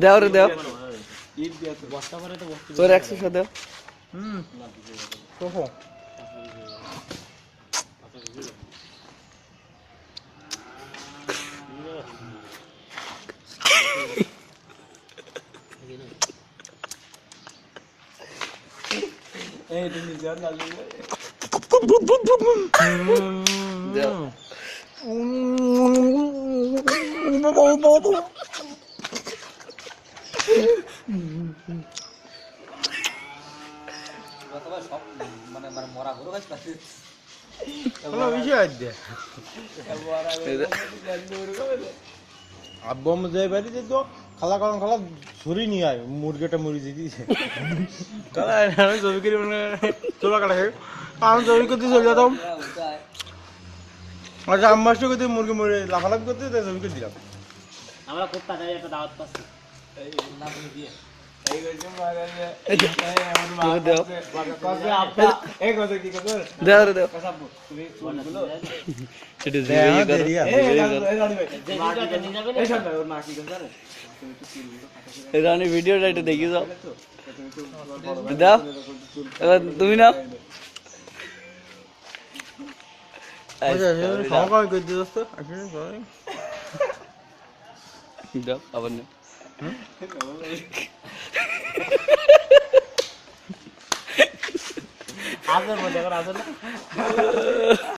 দেও রে দেও তোর 100 দেও আব্বু যাই বাড়িতে তো খালা কারণ খালা ছুরি নিয়ে আয় মুরগিটা মুড়ি দিয়েছে খালা আমি ছবি করে চোলা কাটা খাই আমি ছবি করতে চলে যেতাম আচ্ছা আম্মাসটা করতে মুরগি মুড়ি লাফালাফি করতে ছবি করে দিলাম আমরা খুব তাড়াতাড়ি একটা দাওয়াত পাচ্ছি রানি ভিডিওটা একটু দেখি যাও দাও এবার তুমি নাও দাও আবার না আসবে মজা করে আসবে না